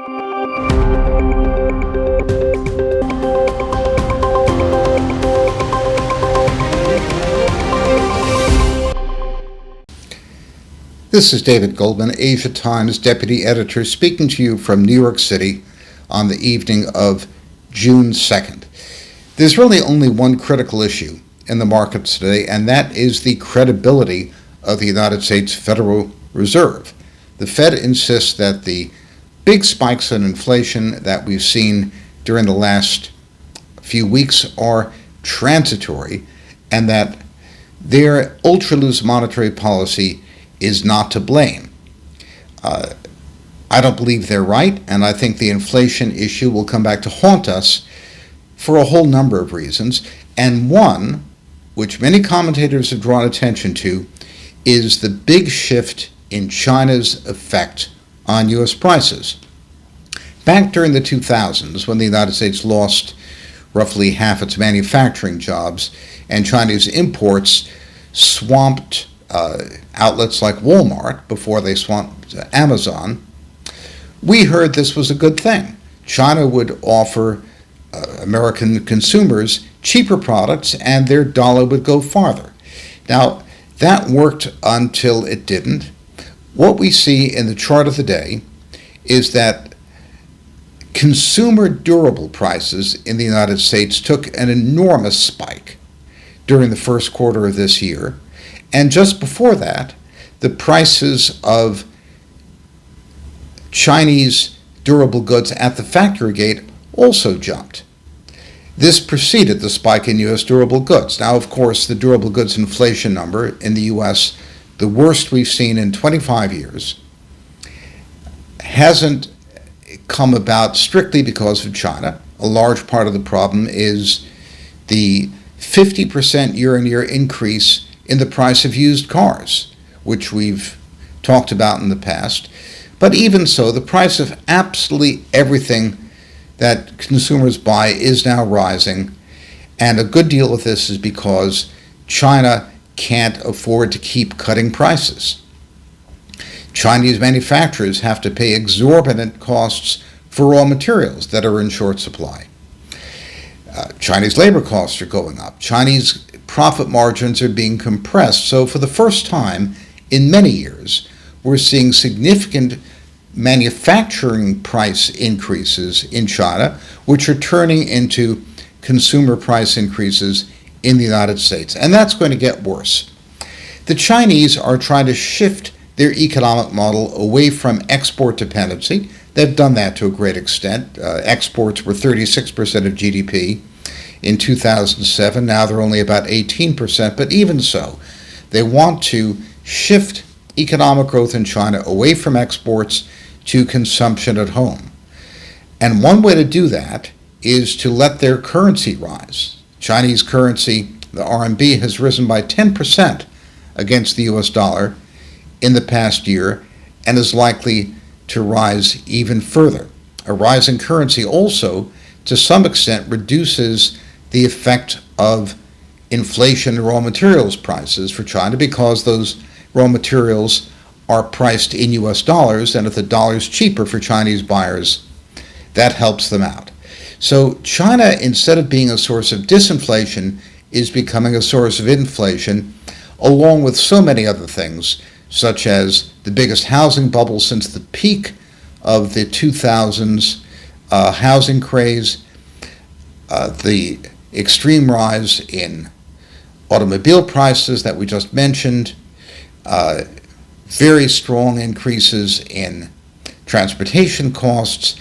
This is David Goldman, Asia Times Deputy Editor, speaking to you from New York City on the evening of June 2nd. There's really only one critical issue in the markets today, and that is the credibility of the United States Federal Reserve. The Fed insists that the big spikes in inflation that we've seen during the last few weeks are transitory, and that their ultra-loose monetary policy is not to blame. I don't believe they're right, and I think the inflation issue will come back to haunt us for a whole number of reasons, and one, which many commentators have drawn attention to, is the big shift in China's effect on U.S. prices. Back during the 2000s, when the United States lost roughly half its manufacturing jobs, and Chinese imports swamped outlets like Walmart before they swamped Amazon, we heard this was a good thing. China would offer American consumers cheaper products and their dollar would go farther. Now, that worked until it didn't. What we see in the chart of the day is that consumer durable prices in the United States took an enormous spike during the first quarter of this year. And just before that, the prices of Chinese durable goods at the factory gate also jumped. This preceded the spike in U.S. durable goods. Now, of course, the durable goods inflation number in the U.S., the worst we've seen in 25 years, hasn't come about strictly because of China. A large part of the problem is the 50% year-on-year increase in the price of used cars, which we've talked about in the past. But even so, the price of absolutely everything that consumers buy is now rising, and a good deal of this is because China can't afford to keep cutting prices. Chinese manufacturers have to pay exorbitant costs for raw materials that are in short supply. Chinese labor costs are going up. Chinese profit margins are being compressed. So for the first time in many years, we're seeing significant manufacturing price increases in China, which are turning into consumer price increases in the United States. And that's going to get worse. The Chinese are trying to shift their economic model away from export dependency. They've done that to a great extent. Exports were 36% of GDP in 2007. Now they're only about 18%, but even so, they want to shift economic growth in China away from exports to consumption at home. And one way to do that is to let their currency rise. Chinese currency, the RMB, has risen by 10% against the US dollar in the past year and is likely to rise even further. A rising currency also, to some extent, reduces the effect of inflation in raw materials prices for China, because those raw materials are priced in US dollars, and if the dollar is cheaper for Chinese buyers, that helps them out. So China, instead of being a source of disinflation, is becoming a source of inflation, along with so many other things, such as the biggest housing bubble since the peak of the 2000s housing craze, the extreme rise in automobile prices that we just mentioned, very strong increases in transportation costs,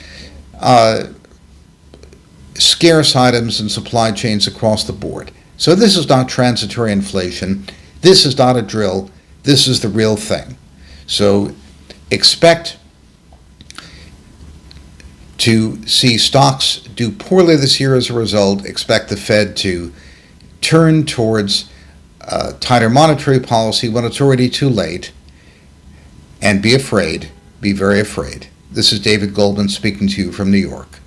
scarce items and supply chains across the board. So this is not transitory inflation. This is not a drill. This is the real thing. So expect to see stocks do poorly this year as a result. Expect the Fed to turn towards tighter monetary policy when it's already too late. And be afraid, be very afraid. This is David Goldman speaking to you from New York.